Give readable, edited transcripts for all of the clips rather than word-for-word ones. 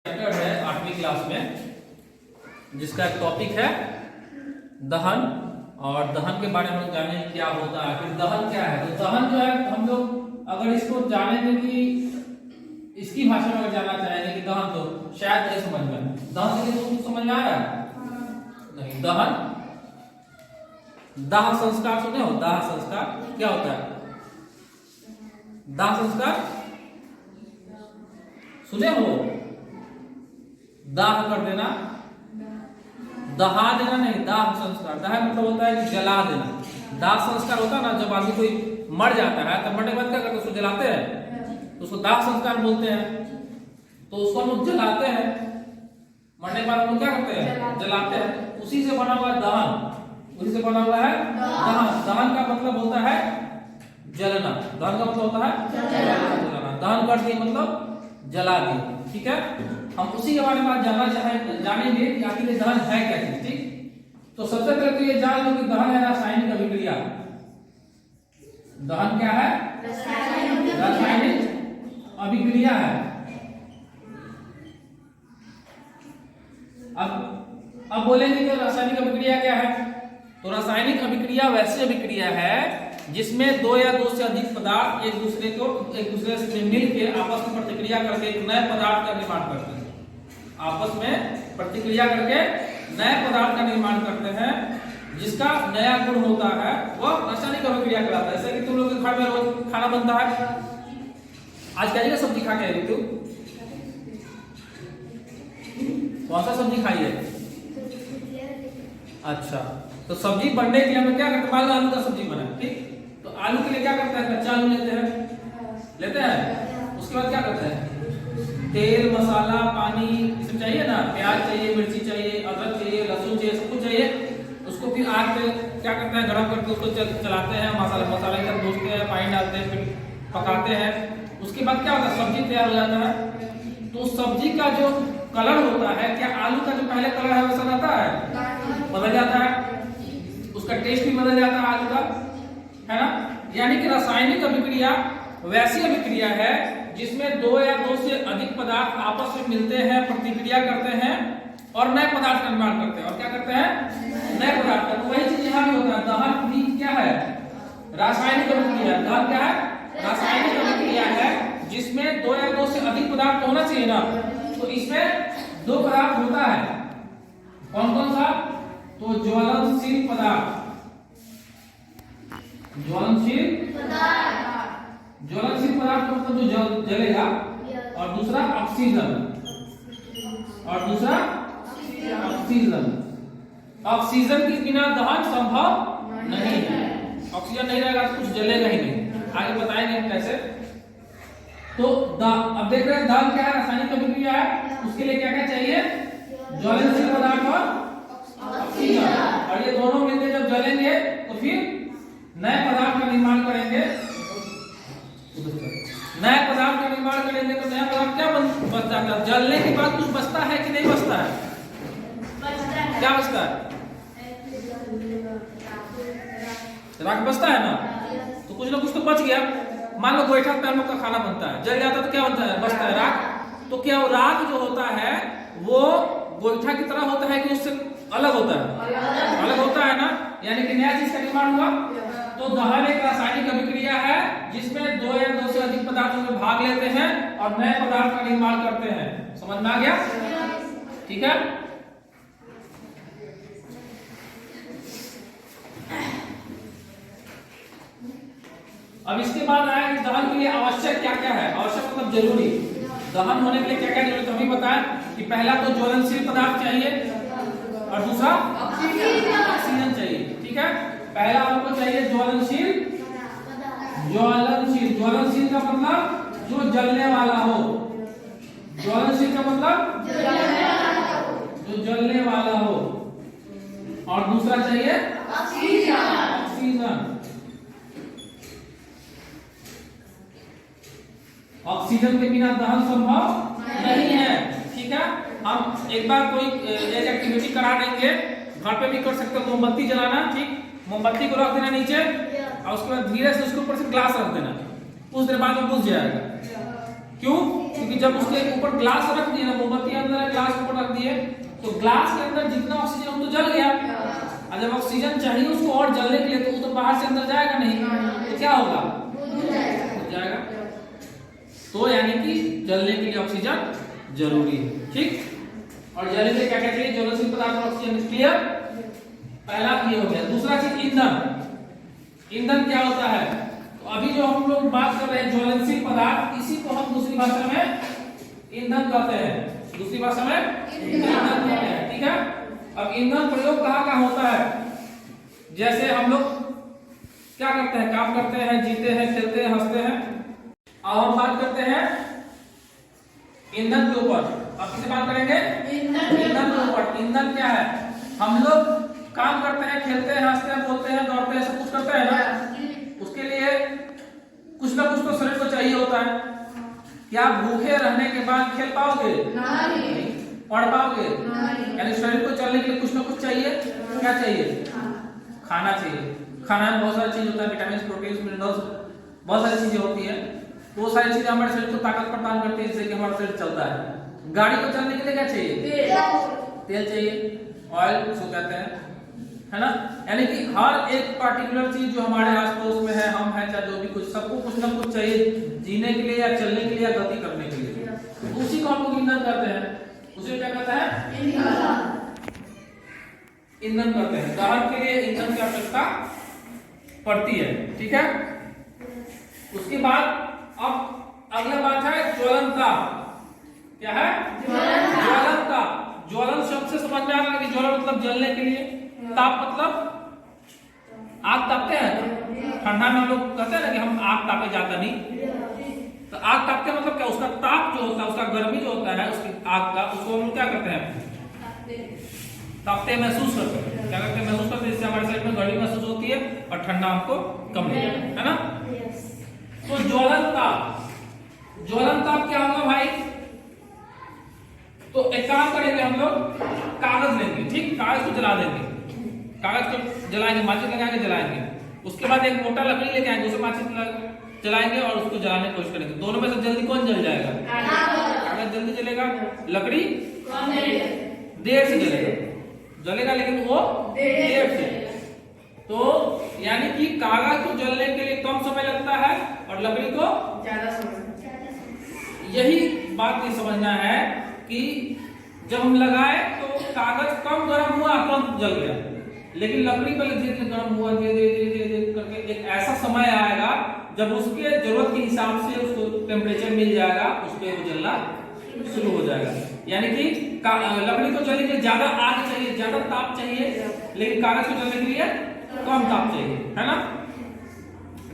Standard है 8वीं class में, जिसका टॉपिक है दहन। और दहन के बारे में हम जाने क्या होता है, फिर दहन क्या है। तो दहन जो है हम लोग अगर इसको जानेंगे कि इसकी भाषा में अगर जानना चाहेंगे कि दहन, तो शायद नहीं समझ में। दहन से कुछ समझ में आ रहा है? नहीं। दहन, दाह संस्कार सुने हो? दाह संस्कार क्या होता है? दाह संस्कार सुने हो? दाह कर देना, दहा देना नहीं, दाह संस्कार। दाह मतलब होता है कि जला देना। दाह संस्कार होता है ना, जब आदमी कोई मर जाता है तब मरने के बाद क्या करते हैं? उसको जलाते हैं, तो उसको दाह संस्कार बोलते हैं। तो उसको हम लोग जलाते हैं, मरने के बाद हम लोग क्या करते हैं? जलाते हैं। उसी से बना हुआ है दहन, उसी से बना हुआ है दहन। दहन का मतलब होता है जलना। दहन का मतलब होता है जलाना। दहन कर दिए मतलब जला दिए, ठीक है। हम उसी के बारे में जानेंगे कि आखिर दहन है क्या चीज, ठीक। तो सबसे पहले तो ये जान लो कि दहन है रासायनिक अभिक्रिया। दहन क्या है? रासायनिक अभिक्रिया है। अब बोलेंगे कि रासायनिक अभिक्रिया क्या है। तो रासायनिक अभिक्रिया वैसी अभिक्रिया है जिसमें दो या दो से अधिक पदार्थ एक दूसरे से मिलकर आपस में प्रतिक्रिया करके एक नए पदार्थ का निर्माण करते हैं। आपस में प्रतिक्रिया करके नए पदार्थ का निर्माण करते हैं, जिसका नया गुण होता है वह रासायनिक अभिक्रिया कहलाता है। जैसे कि तुम लोग के घर में रोज खाना बनता है। आज क्या सब्जी खा के आई तू? कौन सा सब्जी खाई है? अच्छा, तो सब्जी बनने के लिए हमें क्या करते हैं? मान लो आलू का सब्जी बना, ठीक। तो आलू के लिए क्या करते हैं? कच्चा आलू लेते हैं। उसके बाद क्या करते हैं? तेल, मसाला, पानी ये सब चाहिए ना, प्याज चाहिए, मिर्ची चाहिए, अदरक चाहिए, लहसुन चाहिए, सब कुछ चाहिए। उसको फिर आग पे क्या करते हैं? गरम करके उसको चलाते हैं, मसाले के साथ भूनते हैं, पानी डालते हैं, फिर पकाते हैं। उसके बाद क्या होता है? सब्जी तैयार हो जाता है। तो सब्जी का जो कलर होता है, क्या आलू का जो पहले कलर है वैसा रहता है? बदल जाता है। उसका टेस्ट भी बदल जाता है आलू का, है ना। यानी कि रासायनिक अभिक्रिया वैसी अभिक्रिया है जिसमें दो या दो से अधिक पदार्थ आपस में मिलते हैं, प्रतिक्रिया करते हैं और नए पदार्थ का निर्माण करते हैं। और क्या करते हैं? नए पदार्थ का। तो वही चीज यहाँ भी होता है। दहन भी क्या है? रासायनिक अभिक्रिया। दहन क्या है? रासायनिक अभिक्रिया है जिसमें दो या दो से अधिक पदार्थ होना चाहिए ना। तो इसमें दो पदार्थ होता है। कौन कौन सा? तो ज्वलनशील पदार्थ, ज्वलनशील पदार्थ का मतलब जो जलेगा, और दूसरा ऑक्सीजन, ऑक्सीजन के बिना दहन संभव नहीं है। ऑक्सीजन नहीं रहेगा तो कुछ जलेगा ही नहीं। आगे बताएंगे हम कैसे। तो अब देख रहे हैं दहन क्या है? रासायनिक अभिक्रिया है। उसके लिए क्या क्या चाहिए? ज्वलनशील पदार्थ और ऑक्सीजन। और ये दोनों मिलकर जब जलेंगे तो फिर नए पदार्थ का निर्माण करेंगे। नए पदार्थ का निर्माण करेंगे तो नया पदार्थ क्या बचता है? जलने के बाद कुछ बचता है कि नहीं बचता है? क्या बचता है? राख बचता है ना। तो कुछ ना कुछ तो बच गया। मान लो गोईठा पे हम लोग का खाना बनता है, जल जाता तो क्या बनता है? बचता है राख। तो क्या राख जो होता है वो गोईठा की तरह होता है कि उससे अलग होता है? अलग होता है ना। यानी कि नया चीज का निर्माण हुआ। तो दहन एक रासायनिक अभिक्रिया है जिसमें दो या दो से अधिक पदार्थ में भाग लेते हैं और नए पदार्थ का निर्माण करते हैं। समझ में आ गया? ठीक है। अब इसके बाद आया कि दहन के लिए आवश्यक क्या क्या है। आवश्यक मतलब जरूरी। दहन होने के लिए क्या क्या जरूरी तो अभी बताएं कि पहला तो ज्वलनशील पदार्थ चाहिए और दूसरा ऑक्सीजन चाहिए, ठीक है। पहला हमको चाहिए ज्वलनशील का मतलब जो जलने वाला हो। ज्वलनशील का मतलब जो जलने वाला हो। और दूसरा चाहिए ऑक्सीजन। ऑक्सीजन के बिना दहन संभव नहीं है, ठीक है। हम एक बार कोई एक एक्टिविटी करा देंगे, घर पे भी कर सकते हो। मोमबत्ती जलाना, ठीक। मोमबत्ती को रख देना नीचे और उसके बाद धीरे से उसके ऊपर से ग्लास रख देना। कुछ देर बाद वो बुझ जाएगा। क्यों? क्योंकि क्योंकि जब उसके ऊपर ग्लास रख दिए ना, मोमबत्ती अंदर है, ग्लास ऊपर रख दिए, तो ग्लास के अंदर जितना ऑक्सीजन वो तो जल गया, और जब ऑक्सीजन चाहिए उसको और जलने के लिए तो वो तो बाहर से अंदर जाएगा नहीं, तो क्या होगा, बुझ जाएगा। तो यानी कि जलने के लिए ऑक्सीजन जरूरी है, ठीक। और जलने से क्या क्या चाहिए, ज्वलनशील पदार्थ और ऑक्सीजन, क्लियर। पहला ये हो गया। दूसरा चीज ईंधन। ईंधन क्या होता है, तो अभी जो हम लोग बात कर रहे हैं ज्वलनशील पदार्थ, इसी को हम दूसरी भाषा में ईंधन कहते हैं, दूसरी भाषा में ईंधन कहते हैं, ठीक है। अब ईंधन प्रयोग कहाँ कहाँ होता है, जैसे हम लोग क्या करते हैं, काम करते हैं, जीते हैं, खेलते हैं, हंसते हैं, और हम बात करते हैं ईंधन के ऊपर। अब किसे बात करेंगे, ईंधन के ऊपर। ईंधन क्या है, हम लोग काम करते हैं, खेलते हैं, हंसते हैं, बोलते हैं, दौड़ते हैं, सब कुछ करते हैं ना, उसके लिए कुछ ना कुछ तो शरीर को चाहिए होता है। क्या भूखे रहने के बाद खेल पाओगे, नहीं। पढ़ पाओगे, यानी शरीर को चलने के लिए कुछ ना कुछ चाहिए। क्या चाहिए, खाना चाहिए। खाना में बहुत सारी चीज होता है, विटामिन, प्रोटीन, मिनरल्स, बहुत सारी चीजें होती है। वो सारी चीजें हमारे शरीर को ताकत प्रदान करती है, जिससे कि हमारा शरीर चलता है। गाड़ी को चलने के लिए क्या चाहिए, तेल चाहिए, ऑयल उसको कहते हैं, है ना। यानी कि हर एक पार्टिकुलर चीज जो हमारे आस पड़ोस में है, हम हैं चाहे जो भी, कुछ सबको कुछ ना कुछ चाहिए जीने के लिए या चलने के लिए या गति करने के लिए, तो उसी को हम लोग ईंधन कहते हैं। उसे क्या कहते हैं, ईंधन कहते हैं। दहन के लिए ईंधन की आवश्यकता पड़ती है, ठीक है। उसके बाद अब अगला बात है ज्वलनता। क्या है, ज्वलनता। ज्वलन शब्द से समझ में आ रहा है कि ज्वलन मतलब जलने के लिए, ताप मतलब आग तापते हैं। ठंडा में हम लोग कहते हैं ना कि हम आग तापे जाता नहीं, तो आग तापते मतलब क्या, उसका ताप जो होता है, उसका गर्मी जो होता है उसकी आग का, उसको हम लोग क्या करते हैं, तापते महसूस करते हैं। क्या करते हैं, महसूस करते हैं, जिससे हमारे शरीर में गर्मी महसूस होती है और ठंडा हमको कम लगता है ना। तो ज्वलनताप, ज्वलनताप क्या होगा भाई, तो एक काम करेंगे हम लोग, कागज लेंगे, ठीक, कागज को जला देंगे, कागज को जलाएंगे, माचिस लगाएंगे, जलाएंगे। उसके बाद एक मोटा लकड़ी लेके आएंगे, उसे माचिस जलाएंगे और उसको जलाने की कोशिश करेंगे। दोनों में से जल्दी कौन जल जाएगा, कागज जल्दी जलेगा, लकड़ी देर से जलेगा, लेकिन वो देर से। तो यानी कि कागज को जलने के लिए कम समय लगता है और लकड़ी को ज्यादा समय। यही बात ये समझना है कि जब हम लगाए तो कागज कम गर्म हुआ, तुरंत जल गया, लेकिन लकड़ी पहले धीरे धीरे गर्म हुआ, धीरे धीरे करके एक ऐसा समय आएगा जब उसके जरूरत के हिसाब से उसको टेम्परेचर मिल जाएगा, उस पर वो जलना शुरू हो जाएगा। यानी कि लकड़ी को जलने के लिए ज्यादा आग चाहिए, ज्यादा ताप चाहिए, लेकिन कागज को जलने के लिए कम ताप चाहिए, है ना।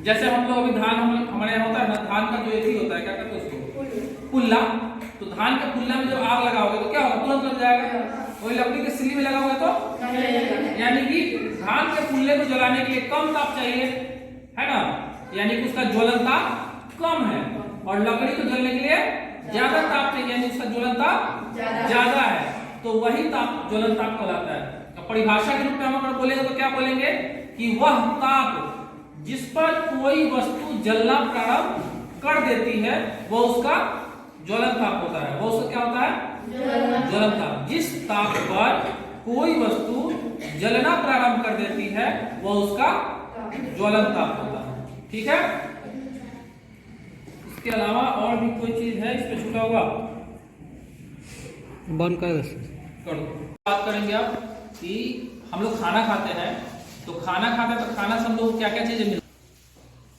जैसे हम लोग अभी धान हमारे यहाँ होता है ना, धान का जो एक ही होता है, क्या कहते हैं उसको, पुल्ला। तो धान के पुल्ला में जब आग लगाओगे तो क्या होगा, तुरंत लग जाएगा। वही लकड़ी के सिल्ली में लगाओगे तो, यानी कि धान के पुल्ले को जलाने के लिए कम ताप चाहिए, है ना, यानी कि उसका ज्वलन ताप कम है, और लकड़ी को जलने के लिए ज्यादा ताप चाहिए, यानी उसका ज्वलन ताप ज्यादा है, तो वही ताप ज्वलन ताप कहलाता है। परिभाषा के रूप में हम अगर बोलेंगे तो क्या बोलेंगे कि वह ताप जिस पर कोई वस्तु जलना प्रारंभ कर देती है वो उसका ज्वलन ताप होता है। वो उसका क्या होता है, ज्वलन ताप। जिस ताप पर कोई वस्तु जलना प्रारंभ कर देती है वो उसका ज्वलन ताप होता है, ठीक है। इसके अलावा और भी कोई चीज है इस पे छूटा होगा, बंद कर दो। बात करेंगे अब कि हम लोग खाना खाते हैं, तो खाना खाते हैं तो खाना से हम लोग क्या क्या चीजें मिलती,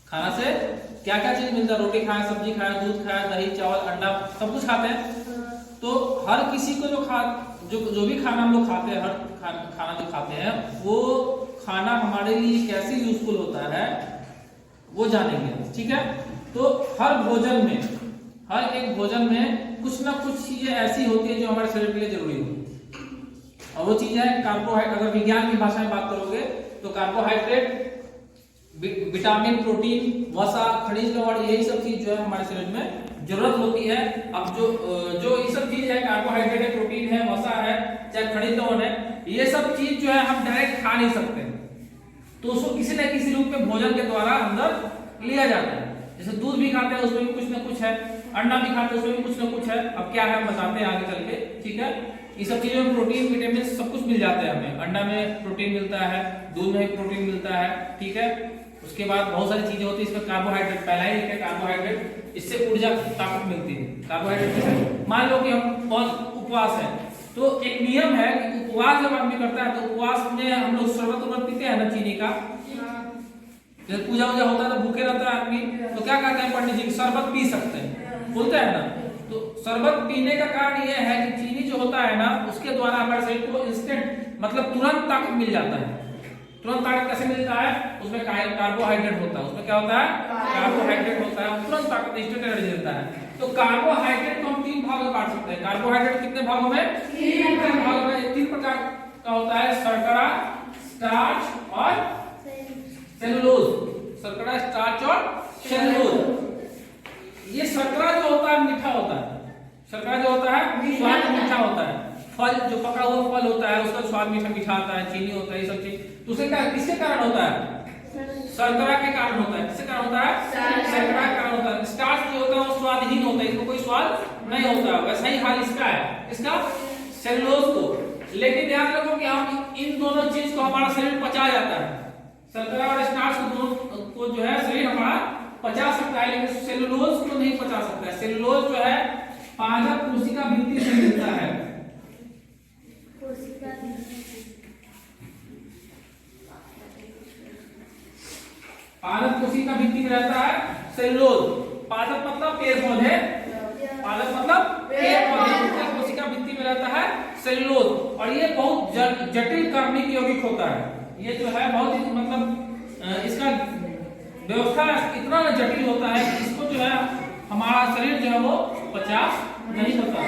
खाना से क्या क्या चीज मिलता है, रोटी खाएं, सब्जी खाएं, दूध खाएं, दही चावल अंडा सब कुछ खाते हैं। तो हर किसी को जो भी खाना हम लोग खाते हैं, हर खाना जो खाते हैं वो खाना हमारे लिए कैसे यूजफुल होता है वो जानेंगे, ठीक है। तो हर भोजन में, हर एक भोजन में कुछ ना कुछ चीजें ऐसी होती है जो हमारे शरीर के लिए जरूरी होती है, और वो चीज है कार्बोहाइड्रेट। अगर विज्ञान की भाषा में बात करोगे तो कार्बोहाइड्रेट, विटामिन, प्रोटीन, वसा, खनिज लवण, यही सब चीज जो है हमारे शरीर में जरूरत होती है। अब जो ये सब चीज है, कार्बोहाइड्रेट है, प्रोटीन है, वसा है, चाहे खनिज लवण है, ये सब चीज जो है हम डायरेक्ट खा नहीं सकते, तो उसको किसी न किसी रूप में भोजन के द्वारा अंदर लिया जाता है। जैसे दूध भी खाते हैं, उसमें भी कुछ ना कुछ है, अंडा भी खाते हैं, उसमें भी कुछ ना कुछ है। अब क्या है हम बताते हैं आगे चल के, ठीक है। ये सब चीजों में प्रोटीन, विटामिन सब कुछ मिल जाता है हमें। अंडा में प्रोटीन मिलता है, दूध में प्रोटीन मिलता है, ठीक है। उसके बाद बहुत सारी चीजें होती है इसमें। कार्बोहाइड्रेट पहला ही लिखा है, कार्बोहाइड्रेट, इससे ऊर्जा ताकत मिलती है। कार्बोहाइड्रेट से मान लो कि हम बहुत उपवास है, तो एक नियम है कि उपवास जब आदमी करता है तो उपवास में हम लोग शरबत पीते हैं ना चीनी का, जब पूजा वूजा होता है तो भूखे रहता है आदमी, तो क्या कहते हैं पंडित जी, शरबत पी सकते हैं, बोलते हैं ना। तो शरबत पीने का कारण यह है कि चीनी जो होता है ना, उसके द्वारा हमारे शरीर को इंस्टेंट मतलब तुरंत ताकत मिल जाता है। तुरंत ताकत कैसे मिलता है? उसमें कार्बोहाइड्रेट होता है। उसमें क्या होता है? कार्बोहाइड्रेट होता है, तुरंत ताकत, इंस्टेंट एनर्जी देता है। तो कार्बोहाइड्रेट को हम 3 भागों में बांट सकते हैं। कार्बोहाइड्रेट कितने भागों में? 3 भागों में। 3 प्रकार का होता है, शर्करा, स्टार्च और सेलुलोज। शर्करा, स्टार्च और सेलुलोज। ये शर्करा जो होता है मीठा होता है। शर्करा जो होता है स्वाद मीठा होता है। फल जो पका हुआ फल होता है उसका स्वाद मीठा मीठा आता है, चीनी होता है, ये सब चीज। तो उसे किसके कारण होता है? शर्करा के कारण होता है। किसके कारण होता है? शर्करा के कारण होता है। स्टार्च जो होता है वो स्वादहीन होता है, इसको कोई स्वाद नहीं होता। वैसा ही हाल इसका है, इसका सेलुलोज को। लेकिन ध्यान रखो कि हम इन दोनों चीज को हमारा शरीर पचा जाता है। शर्करा और स्टार्च को दोनों को जो है शरीर हमारा पचा सकता है, लेकिन सेलुलोज को नहीं पचा सकता है। सेलुलोज जो है पादप कोशिका भित्ति से मिलता है। पादप कोशिका भित्ति में रहता है सेलुलोज। पादप मतलब पेड़ पौधे, पादप मतलब पेड़ पौधे, कोशिका भित्ति में रहता है सेलुलोज। और ये बहुत जटिल कार्बनिक यौगिक होता है। ये जो है बहुत ही मतलब इसका व्यवस्था इतना जटिल होता है कि इसको जो है हमारा शरीर जो है वो पचा नहीं पाता।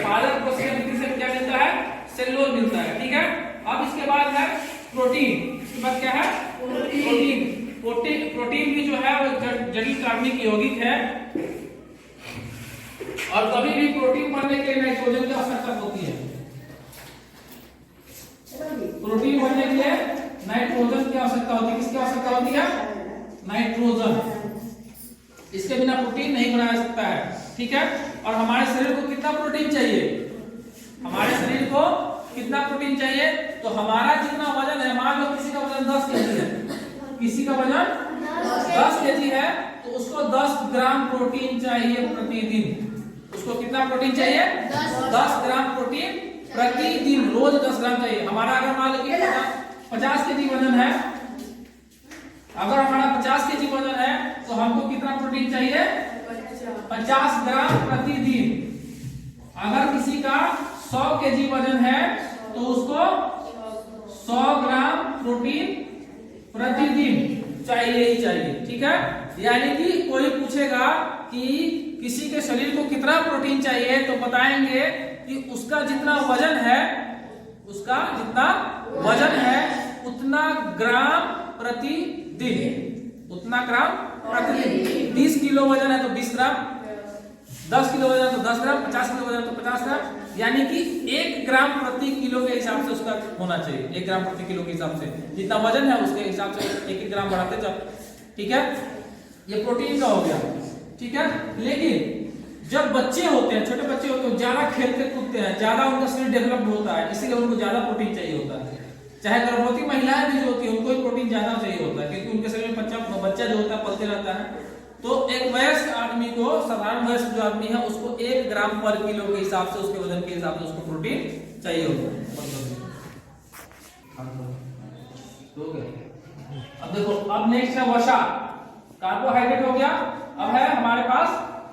पादप कोशिका भित्ति से क्या मिलता है? सेलुलोज मिलता है, ठीक है। अब इसके बाद है प्रोटीन। इसके बाद क्या है? प्रोटीन भी जो है वो जटिल कार्बनिक यौगिक है। और कभी भी प्रोटीन बनने के लिए नाइट्रोजन की आवश्यकता होती है। प्रोटीन बनने के लिए नाइट्रोजन की आवश्यकता होती है। किसकी आवश्यकता होती है? नाइट्रोजन। इसके बिना प्रोटीन नहीं बनाया जा सकता है, ठीक है। और हमारे शरीर को कितना प्रोटीन चाहिए? हमारे शरीर को कितना प्रोटीन चाहिए? तो हमारा जितना वजन है, मान लो किसी का वजन 10 केजी है, किसी का वजन 10 केजी है, तो उसको 10 ग्राम प्रोटीन चाहिए प्रतिदिन। उसको कितना प्रोटीन चाहिए? 10 ग्राम प्रोटीन प्रतिदिन, रोज 10 ग्राम चाहिए। हमारा अगर मान लो कि 50 केजी वजन है, अगर हमारा 50 केजी वजन है तो हमको कितना प्रोटीन चाहिए? 50 ग्राम प्रतिदिन। अगर किसी का 100 केजी वजन है तो उसको 100 ग्राम प्रोटीन प्रतिदिन चाहिए ही चाहिए, ठीक है। यानी कि कोई पूछेगा कि किसी के शरीर को कितना प्रोटीन चाहिए, तो बताएंगे कि उसका जितना वजन है, उसका जितना वजन है उतना ग्राम प्रतिदिन, उतना ग्राम प्रतिदिन। 20 किलो वजन है तो 20 ग्राम, 10 किलो वजन है तो 10 ग्राम, 50 किलो वजन है तो 50 ग्राम। यानी कि 1 ग्राम प्रति किलो के हिसाब से उसका होना चाहिए। 1 ग्राम प्रति किलो के हिसाब से जितना वजन है उसके हिसाब से 1-1 ग्राम बढ़ाते जब, ठीक है। ये प्रोटीन का हो गया, ठीक है। लेकिन जब बच्चे होते हैं, छोटे बच्चे होते हैं, ज्यादा खेलते कूदते हैं, ज्यादा उनका शरीर डेवलप्ड होता है, इसीलिए उनको ज्यादा प्रोटीन चाहिए होता है। चाहे गर्भवती महिलाएं भी जो होती है उनको ही प्रोटीन ज्यादा चाहिए होता है, क्योंकि उनके शरीर में बच्चा जो होता है पलते रहता है। तो एक वयस्क आदमी को, साधारण वयस्क जो आदमी है, उसको 1 ग्राम पर किलो के हिसाब से, उसके वजन के हिसाब से उसको प्रोटीन चाहिए होता है। अब देखो, अब नेक्स्ट है वसा। कार्बोहाइड्रेट हो गया, अब है हमारे पास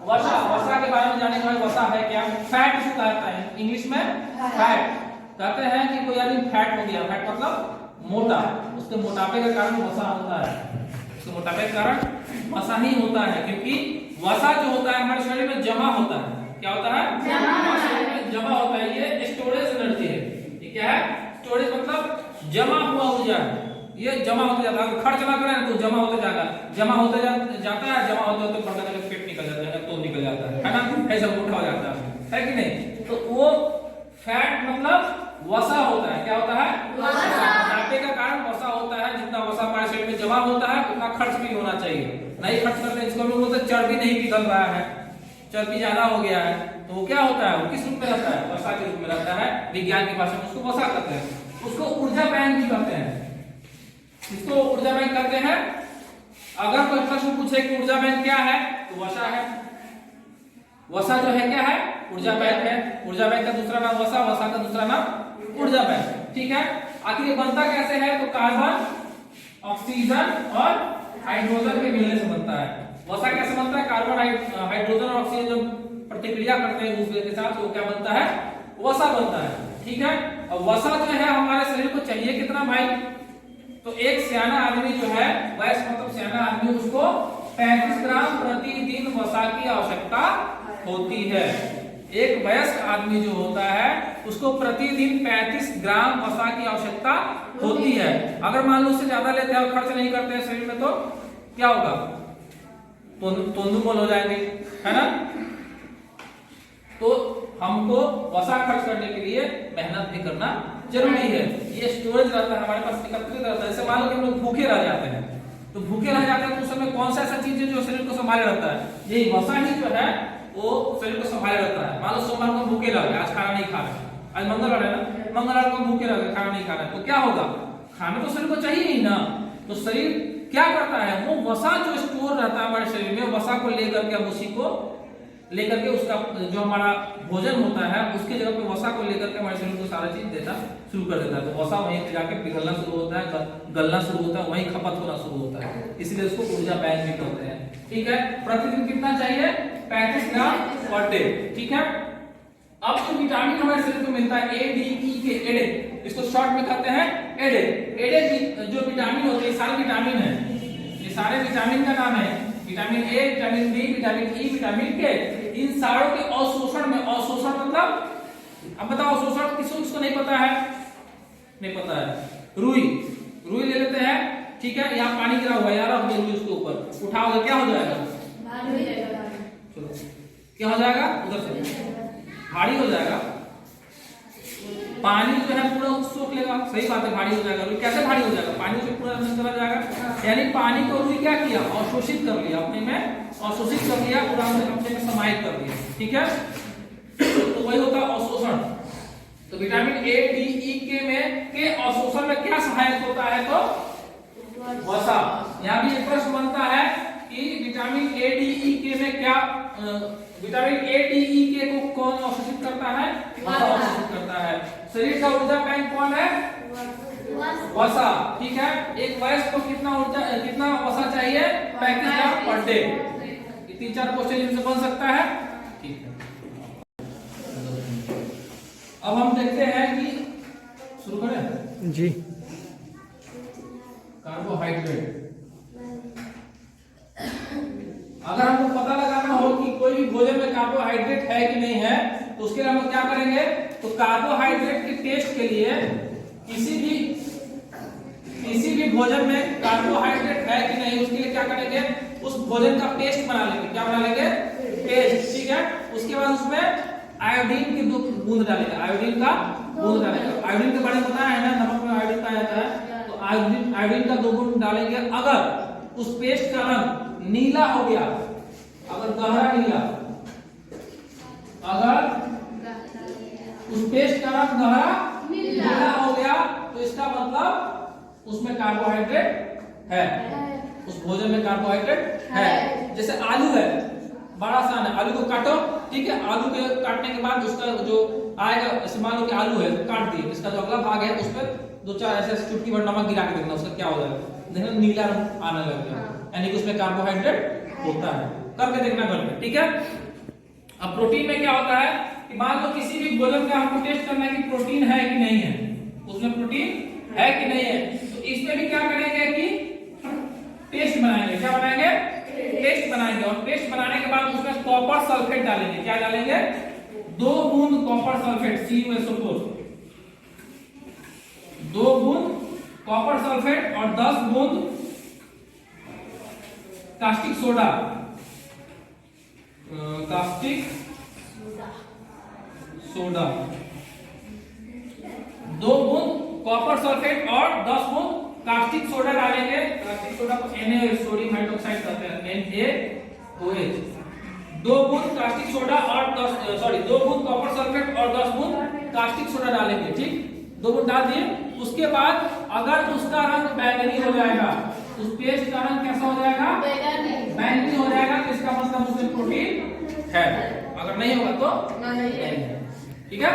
वसा। वसा के बारे में जाने के बाद, वसा है क्या? फैट इसे कहता है इंग्लिश में, फैट। कहते हैं कि कोई आदमी फैट हो गया, फैट मतलब मोटा, उसके मोटापे का कारण वसा होता है। उसके मोटापे का कारण वसा ही होता है, क्योंकि वसा जो होता है हमारे शरीर में जमा होता है। क्या होता है? हमारे शरीर में जमा होता है। ये स्टोरेज एनर्जी है। ये क्या है? स्टोरेज मतलब जमा हुआ ऊर्जा है। ये जमा होते जाता है। अगर खर्च ना करें तो जमा होते जाएगा, जमा होते जाता है, जमा होते होते बढ़ता जाकर पेट निकल जाता है, तो निकल जाता है ना, ऐसा मोटा हो जाता है कि नहीं। तो वो फैट मतलब वसा होता है। क्या होता है? मोटापे का कारण वसा होता है। जितना वसा हमारे शरीर में जमा होता है उतना खर्च भी होना चाहिए नहीं खर्च करते, इसको हम लोग बोलते हैं चर्बी नहीं पिघल रहा है, चर्बी ज्यादा हो गया है, तो वो क्या होता है, वो किस रूप में रहता है, वसा के रूप में रहता है। विज्ञान की भाषा में उसको वसा कहते हैं। उसको ऊर्जा बैंक भी कहते हैं, इसको ऊर्जा बैंक कहते हैं। अगर कोई प्रश्न पूछे कि ऊर्जा बैंक क्या है, तो वसा है। वसा जो है क्या है, ऊर्जा बैंक है। ऊर्जा बैंक का दूसरा नाम वसा, वसा का दूसरा नाम ऊर्जा बैंक। ठीक है, आखिर ये बनता कैसे है, तो कार्बन, ऑक्सीजन और हाइड्रोजन के मिलने से बनता है। वसा कैसे बनता है, कार्बन, हाइड्रोजन और ऑक्सीजन जब प्रतिक्रिया करते हैं एक दूसरे के साथ, तो क्या बनता है, वसा बनता है। ठीक है, और वसा जो है हमारे शरीर को चाहिए कितना भाई, तो एक सियाना आदमी जो है, वयस्क मतलब सियाना आदमी, उसको 35 ग्राम प्रतिदिन वसा की आवश्यकता होती है। एक वयस्क आदमी जो होता है उसको प्रतिदिन 35 ग्राम वसा की आवश्यकता होती है। अगर मान लो उससे ज्यादा लेते हैं और खर्च नहीं करते हैं शरीर में, तो क्या होगा, तोंदुमोल हो जाएंगे, है ना। तो हमको वसा खर्च करने के लिए मेहनत भी करना जरूरी है। ये स्टोरेज रहता है हमारे पास, एकत्रित रहता है। जैसे मान लो कि हम लोग भूखे रह जाते हैं, तो भूखे रह जाते हैं तो उस समय कौन सा ऐसा चीज है जो शरीर को संभाले रहता है, यही वसा ही जो है वो शरीर को संभाले रहता है। मान लो सोमवार को भूखे रह गए, आज खाना नहीं खा रहे, आज मंगलवार है ना, मंगलवार को भूखे रह गए, खाना नहीं खा रहे, तो क्या होगा, खाना तो शरीर को चाहिए ही ना। तो शरीर क्या करता है, वो वसा जो स्टोर रहता है हमारे शरीर में, वसा को लेकर के हम उसी को लेकर के उसका जो हमारा भोजन होता है उसके जगह पे वसा को लेकर के हमारे शरीर को सारा चीज देना शुरू कर देता है। तो वसा वहीं जाके पिघलना शुरू होता है, गलना शुरू होता है, वहीं खपत होना शुरू होता है, इसलिए उसको ऊर्जा बैंक भी कहते हैं। ठीक है, प्रतिदिन कितना चाहिए, 35 ग्राम पर डे। ठीक है, अब जो विटामिन हमारे शरीर को मिलता है ADE के, एडे, इसको शॉर्ट में कहते हैं एडे। एडे जो विटामिन होते हैं, सारे विटामिन है, ये सारे विटामिन का नाम है, vitamin A, vitamin B, vitamin E, vitamin K. इन सारों के अवशोषण में, अवशोषण मतलब, अब बताओ अवशोषण किसको नहीं पता है, नहीं पता है, रुई, रुई ले लेते हैं। ठीक है, यहाँ पानी गिरा हुआ है यार, अब रुई उसके ऊपर उठाओगे क्या हो जाएगा, चलो क्या हो जाएगा, उधर से भारी हो जाएगा। पानी जो है पूरा सोख लेगा, सही बात है, भारी हो जाएगा। रुई कैसे भारी हो जाएगा, पानी से पूरा अंदर चला जाएगा, यानी पानी को रुई क्या किया, अवशोषित कर लिया, अपने में अवशोषित कर लिया, पूरा अपने में समाहित कर लिया। ठीक है, तो वही होता है अवशोषण। तो vitamin A, D, E, K में के अवशोषण में क्या सहायक होता है, तो वसा। यहाँ भी एक प्रश्न बनता है कि vitamin A, D, E, K में क्या, vitamin A, D, E, K को कौन अवशोषित करता है, वसा अवशोषित करता है। शरीर का ऊर्जा बैंक कौन है, वसा। ठीक है, एक वयस्क को कितना ऊर्जा, कितना वसा चाहिए, 35 ग्राम पर डे। ये 3-4 क्वेश्चन इनसे बन सकता है। ठीक है, अब हम देखते हैं कि शुरू करें जी। कार्बोहाइड्रेट, अगर हमको पता लगाना हो कि कोई भी भोजन में कार्बोहाइड्रेट है कि नहीं है, तो उसके लिए हम क्या करेंगे, तो कार्बोहाइड्रेट के टेस्ट के लिए किसी भी भोजन में कार्बोहाइड्रेट है कि नहीं, उसके लिए क्या करेंगे, उस भोजन का पेस्ट बना लेंगे। क्या बना लेंगे, पेस्ट। ठीक है, उसके बाद उसमें आयोडीन की 2 बूंद डालेंगे, आयोडीन का बूंद डालेंगे। आयोडीन के बारे में पता है ना, नमक में आयोडीन पाया जाता है, तो आयोडीन का 2 बूंद डालेंगे। अगर उस पेस्ट का रंग नीला हो गया, अगर गहरा नीला, अगर उस पेस्ट का रंग गहरा नीला हो गया, तो इसका मतलब उसमें कार्बोहाइड्रेट है, उस भोजन में कार्बोहाइड्रेट है। जैसे आलू है, बड़ा आसान है, आलू को काटो। ठीक है, आलू के काटने के बाद उसका जो आएगा, जैसे मान लो कि आलू है, काट दिए, इसका जो अगला भाग है उस पर 2-4 ऐसे चुटकी भर नमक गिरा के देखना, उसका क्या हो जाएगा, देखना नीला रंग आने लग गया, यानी कि उसमें कार्बोहाइड्रेट होता है। करके देखना घर में। ठीक है, अब प्रोटीन में क्या होता है कि मान लो किसी भी भोजन का हमको टेस्ट करना है कि प्रोटीन है कि नहीं है, उसमें प्रोटीन है कि नहीं है, तो इसमें भी क्या करेंगे कि टेस्ट बनाएंगे। क्या बनाएंगे, टेस्ट बनाएंगे। और टेस्ट बनाने के बाद उसमें कॉपर सल्फेट डालेंगे। क्या डालेंगे, 2 बूंद कॉपर सल्फेट, CuSO4, 2 बूंद कॉपर सल्फेट और 10 बूंद कास्टिक सोडा, कास्टिक सोडा, 2 बूंद कॉपर सल्फेट और 10 बूंद कास्टिक सोडा डालेंगे, कास्टिक सोडा को Na सोडियम हाइड्रोक्साइड कहते हैं, NaOH। 2 बूंद कास्टिक सोडा और 2 बूंद कॉपर सल्फेट और 10 बूंद कास्टिक सोडा डालेंगे, ठीक। 2 बूंद डाल दिए। उसके बाद अगर उसका रंग बैंगनी हो जाएगा, उस पेस्ट का रंग कैसा हो जाएगा? बैंगनी हो जाएगा, तो इसका मतलब उसमें प्रोटीन है। अगर नहीं होगा तो नहीं है, ठीक है।